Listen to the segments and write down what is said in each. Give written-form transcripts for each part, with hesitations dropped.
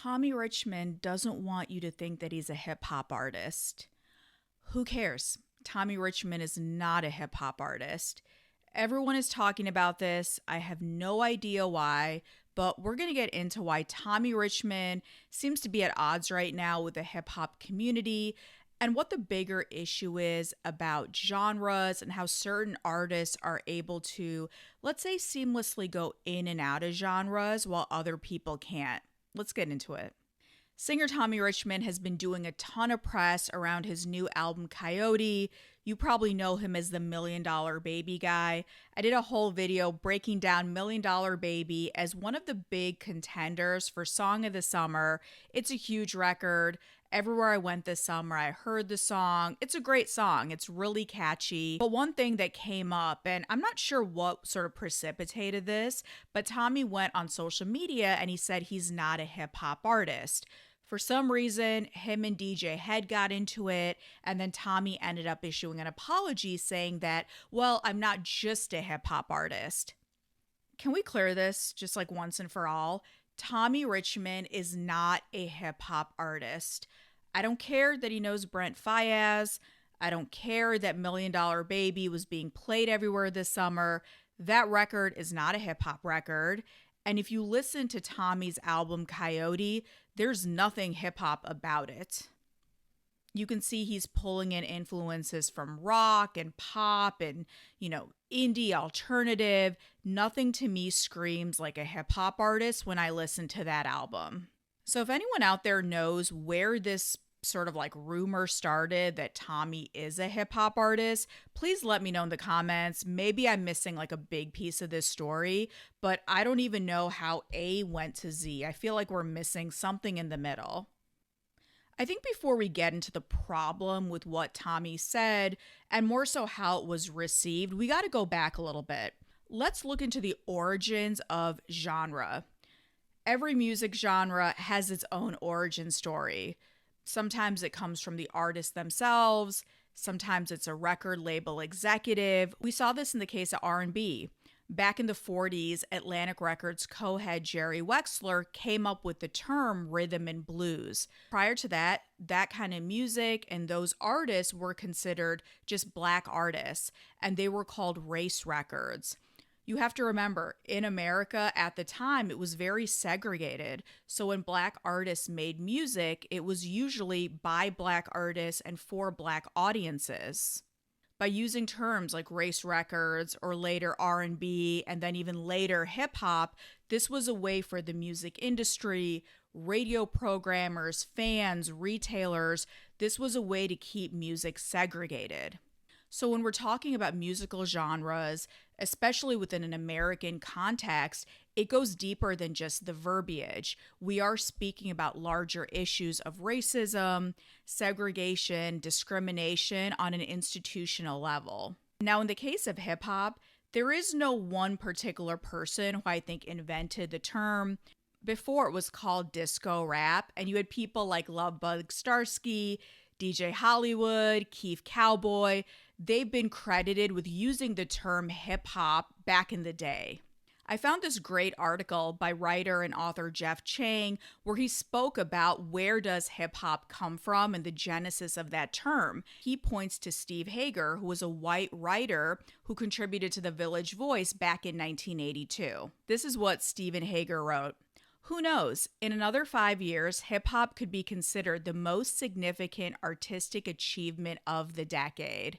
Tommy Richmond doesn't want you to think that he's a hip hop artist. Who cares? Tommy Richmond is not a hip hop artist. Everyone is talking about this. I have no idea why, but we're going to get into why Tommy Richmond seems to be at odds right now with the hip hop community and what the bigger issue is about genres and how certain artists are able to, let's say, seamlessly go in and out of genres while other people can't. Let's get into it. Singer Tommy Richmond has been doing a ton of press around his new album Coyote. You probably know him as the $1 Million Baby guy. I did a whole video breaking down $1 Million Baby as one of the big contenders for Song of the Summer. It's a huge record. Everywhere I went this summer, I heard the song. It's a great song. It's really catchy. But one thing that came up, and I'm not sure what sort of precipitated this, but Tommy went on social media and he said he's not a hip hop artist. For some reason, him and DJ Hed got into it, and then Tommy ended up issuing an apology saying that, well, I'm not just a hip hop artist. Can we clear this just like once and for all? Tommy Richmond is not a hip hop artist. I don't care that he knows Brent Faiyaz. I don't care that $1 Million Baby was being played everywhere this summer. That record is not a hip hop record. And if you listen to Tommy's album Coyote, there's nothing hip hop about it. You can see he's pulling in influences from rock and pop and, indie alternative. Nothing to me screams like a hip hop artist when I listen to that album. So if anyone out there knows where this sort of like rumor started that Tommy is a hip hop artist, please let me know in the comments. Maybe I'm missing like a big piece of this story, but I don't even know how A went to Z. I feel like we're missing something in the middle. I think before we get into the problem with what Tommy said, and more so how it was received, we got to go back a little bit. Let's look into the origins of genre. Every music genre has its own origin story. Sometimes it comes from the artists themselves. Sometimes it's a record label executive. We saw this in the case of R&B. Back in the 40s, Atlantic Records co-head Jerry Wexler came up with the term rhythm and blues. Prior to that, that kind of music and those artists were considered just black artists, and they were called race records. You have to remember, in America at the time, it was very segregated. So when black artists made music, it was usually by black artists and for black audiences. By using terms like race records or later R&B and then even later hip hop, this was a way for the music industry, radio programmers, fans, retailers, this was a way to keep music segregated. So when we're talking about musical genres, especially within an American context, it goes deeper than just the verbiage. We are speaking about larger issues of racism, segregation, discrimination on an institutional level. Now, in the case of hip hop, there is no one particular person who I think invented the term. Before it was called disco rap, and you had people like Lovebug Starsky, DJ Hollywood, Keith Cowboy. They've been credited with using the term hip hop back in the day. I found this great article by writer and author Jeff Chang where he spoke about where does hip hop come from and the genesis of that term. He points to Steve Hager, who was a white writer who contributed to the Village Voice back in 1982. This is what Stephen Hager wrote. Who knows? In another 5 years, hip hop could be considered the most significant artistic achievement of the decade.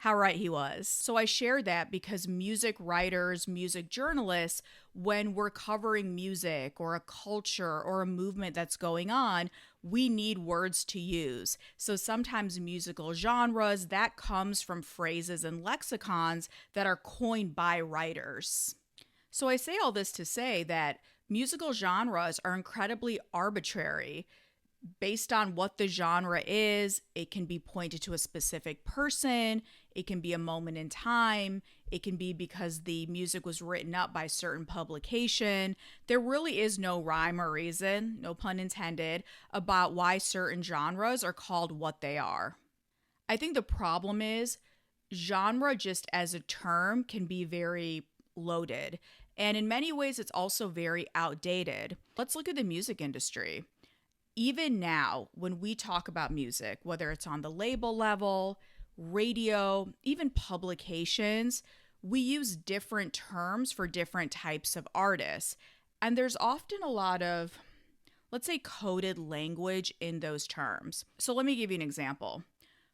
How right he was. So I share that because music writers, music journalists, when we're covering music or a culture or a movement that's going on, we need words to use. So sometimes musical genres, that comes from phrases and lexicons that are coined by writers. So I say all this to say that musical genres are incredibly arbitrary. Based on what the genre is, it can be pointed to a specific person, it can be a moment in time, it can be because the music was written up by a certain publication. There really is no rhyme or reason, no pun intended, about why certain genres are called what they are. I think the problem is genre just as a term can be very loaded, and in many ways it's also very outdated. Let's look at the music industry. even now, when we talk about music, whether it's on the label level, radio, even publications, we use different terms for different types of artists. And there's often a lot of, let's say, coded language in those terms. So let me give you an example.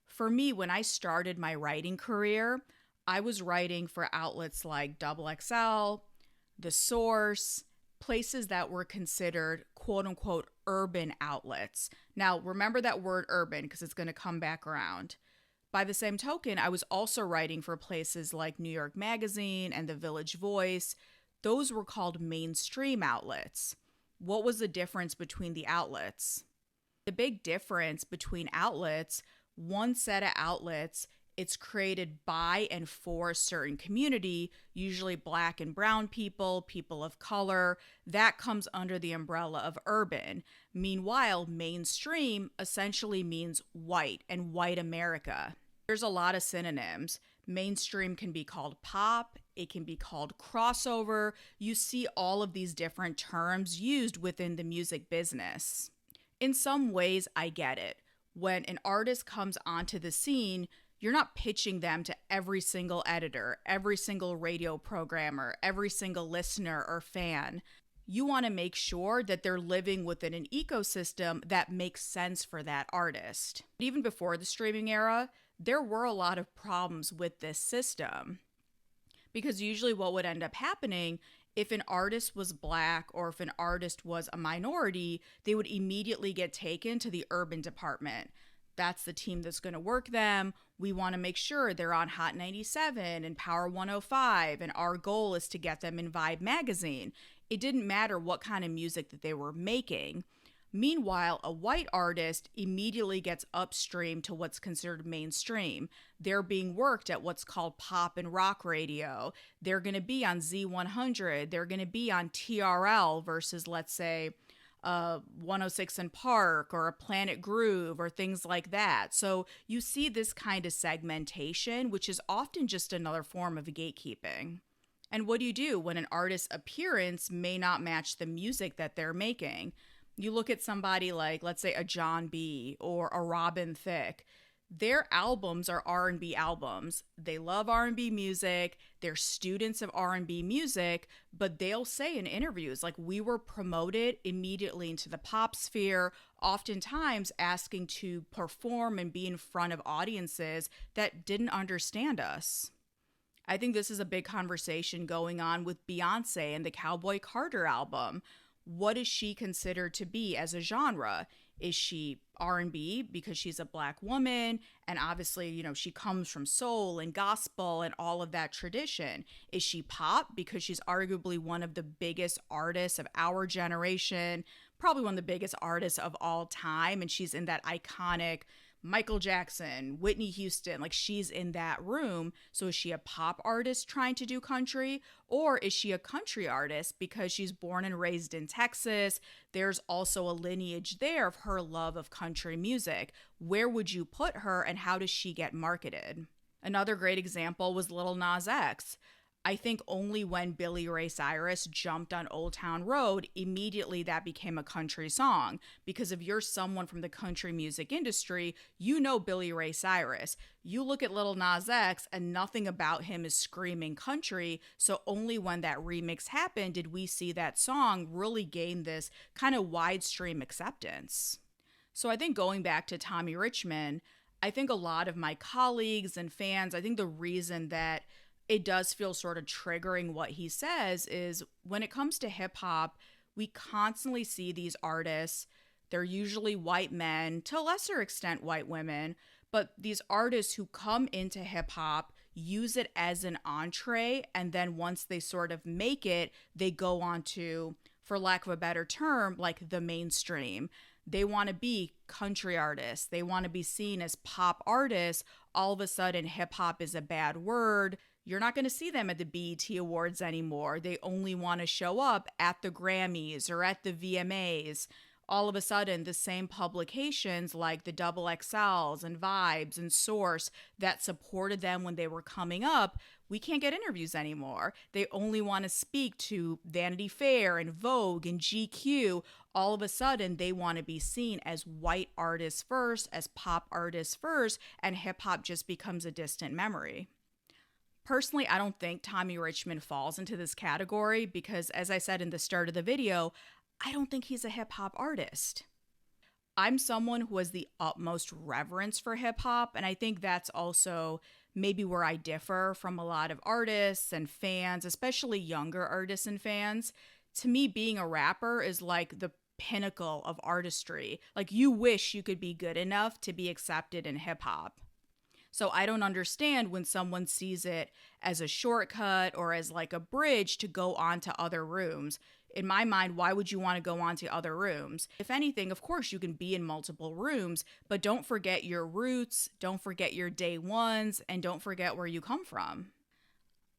For me, when I started my writing career, I was writing for outlets like XXL, The Source, places that were considered quote unquote urban outlets. Now, remember that word urban because it's going to come back around. By the same token, I was also writing for places like New York Magazine and The Village Voice. Those were called mainstream outlets. What was the difference between the outlets? The big difference between outlets, one set of outlets, it's created by and for a certain community, usually Black and brown people, people of color. That comes under the umbrella of urban. Meanwhile, mainstream essentially means white and white America. There's a lot of synonyms. Mainstream can be called pop. It can be called crossover. You see all of these different terms used within the music business. In some ways, I get it. When an artist comes onto the scene, you're not pitching them to every single editor, every single radio programmer, every single listener or fan. You want to make sure that they're living within an ecosystem that makes sense for that artist. Even before the streaming era, there were a lot of problems with this system. Because usually what would end up happening, if an artist was Black or if an artist was a minority, they would immediately get taken to the urban department. That's the team that's going to work them. We want to make sure they're on Hot 97 and Power 105, and our goal is to get them in Vibe magazine. It didn't matter what kind of music that they were making. Meanwhile, a white artist immediately gets upstream to what's considered mainstream. They're being worked at what's called pop and rock radio. They're going to be on Z100. They're going to be on TRL versus, let's say, 106 and Park or a Planet Groove or things like that. So you see this kind of segmentation, which is often just another form of gatekeeping. And what do you do when an artist's appearance may not match the music that they're making? You look at somebody like, let's say, a John B. or a Robin Thicke. Their albums are R&B albums. They love R&B music. They're students of R&B music, but they'll say in interviews, like, we were promoted immediately into the pop sphere, oftentimes asking to perform and be in front of audiences that didn't understand us. I think this is a big conversation going on with Beyonce and the Cowboy Carter album. What is she considered to be as a genre? Is she R&B because she's a Black woman? And obviously, you know, she comes from soul and gospel and all of that tradition. Is she pop because she's arguably one of the biggest artists of our generation, probably one of the biggest artists of all time, and she's in that iconic Michael Jackson, Whitney Houston, like she's in that room. So is she a pop artist trying to do country? Or is she a country artist because she's born and raised in Texas? There's also a lineage there of her love of country music. Where would you put her and how does she get marketed? Another great example was Lil Nas X. I think only when Billy Ray Cyrus jumped on Old Town Road, immediately that became a country song. Because if you're someone from the country music industry, you know Billy Ray Cyrus. You look at Lil Nas X and nothing about him is screaming country. So only when that remix happened did we see that song really gain this kind of wide stream acceptance. So I think going back to Tommy Richmond, I think a lot of my colleagues and fans, I think the reason that it does feel sort of triggering what he says is when it comes to hip hop, we constantly see these artists. They're usually white men, to a lesser extent white women, but these artists who come into hip hop use it as an entree, and then once they sort of make it, they go on to, for lack of a better term, like the mainstream. They want to be country artists. They want to be seen as pop artists. All of a sudden, hip hop is a bad word. You're not going to see them at the BET Awards anymore. They only want to show up at the Grammys or at the VMAs. All of a sudden, the same publications like the XXLs and Vibes and Source that supported them when they were coming up, we can't get interviews anymore. They only want to speak to Vanity Fair and Vogue and GQ. all of a sudden they want to be seen as white artists first, as pop artists first, and hip hop just becomes a distant memory. Personally, I don't think Tommy Richmond falls into this category because, as I said in the start of the video, I don't think he's a hip hop artist. I'm someone who has the utmost reverence for hip hop, and I think that's also maybe where I differ from a lot of artists and fans, especially younger artists and fans. To me, being a rapper is like the pinnacle of artistry. Like, you wish you could be good enough to be accepted in hip hop. So I don't understand when someone sees it as a shortcut or as like a bridge to go on to other rooms. In my mind, why would you want to go on to other rooms? If anything, of course, you can be in multiple rooms, but don't forget your roots, don't forget your day ones, and don't forget where you come from.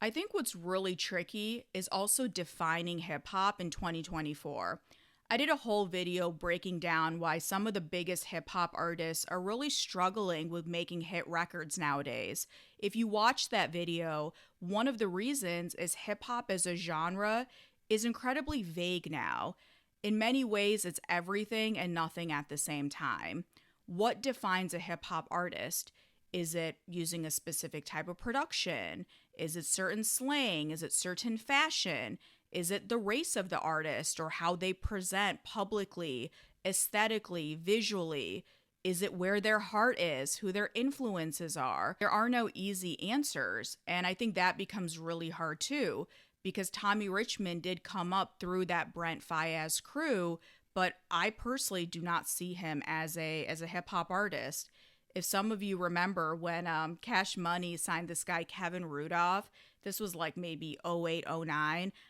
I think what's really tricky is also defining hip hop in 2024. I did a whole video breaking down why some of the biggest hip hop artists are really struggling with making hit records nowadays. If you watch that video, one of the reasons is hip hop as a genre is incredibly vague now. In many ways, it's everything and nothing at the same time. What defines a hip hop artist? Is it using a specific type of production? Is it certain slang? Is it certain fashion? Is it the race of the artist or how they present publicly, aesthetically, visually? Is it where their heart is, who their influences are? There are no easy answers, and I think that becomes really hard too, because Tommy Richmond did come up through that Brent Faiyaz crew, but I personally do not see him as a hip hop artist. If some of you remember when Cash Money signed this guy Kevin Rudolph, this was like maybe 08, 09.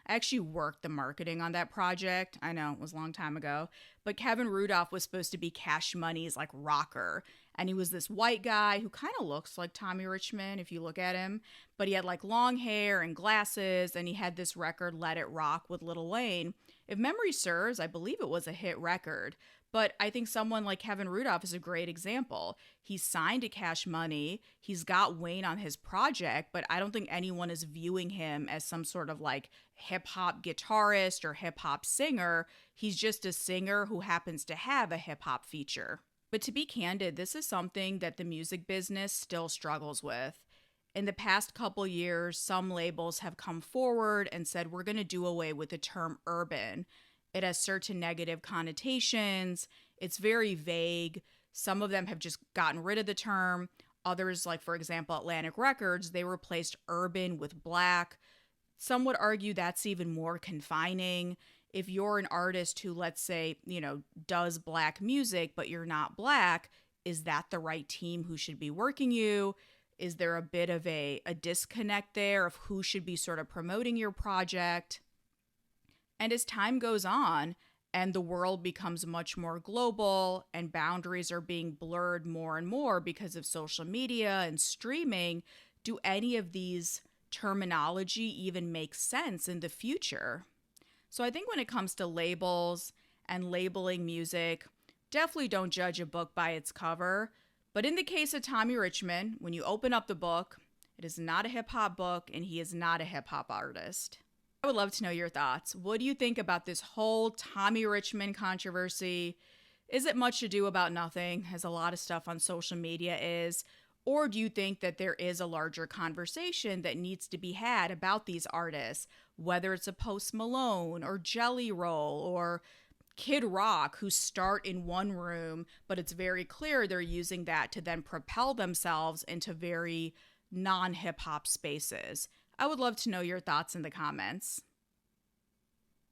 I actually worked the marketing on that project. I know, it was a long time ago. But Kevin Rudolph was supposed to be Cash Money's like rocker. And he was this white guy who kind of looks like Tommy Richmond if you look at him. But he had like long hair and glasses, and he had this record, Let It Rock, with Lil Wayne. If memory serves, I believe it was a hit record. But I think someone like Kevin Rudolph is a great example. He's signed to Cash Money. He's got Wayne on his project, but I don't think anyone is viewing him as some sort of like hip hop guitarist or hip hop singer. He's just a singer who happens to have a hip hop feature. But to be candid, this is something that the music business still struggles with. In the past couple years, some labels have come forward and said, we're going to do away with the term urban. It has certain negative connotations. It's very vague. Some of them have just gotten rid of the term. Others, like for example, Atlantic Records, they replaced urban with black. Some would argue that's even more confining. If you're an artist who, let's say, does black music, but you're not black, is that the right team who should be working you? Is there a bit of a disconnect there of who should be sort of promoting your project? And as time goes on and the world becomes much more global and boundaries are being blurred more and more because of social media and streaming, do any of these terminology even make sense in the future? So I think when it comes to labels and labeling music, definitely don't judge a book by its cover. But in the case of Tommy Richmond, when you open up the book, it is not a hip hop book and he is not a hip hop artist. I would love to know your thoughts. What do you think about this whole Tommy Richmond controversy? Is it much ado about nothing, as a lot of stuff on social media is? Or do you think that there is a larger conversation that needs to be had about these artists, whether it's a Post Malone or Jelly Roll or Kid Rock, who start in one room, but it's very clear they're using that to then propel themselves into very non-hip hop spaces? I would love to know your thoughts in the comments.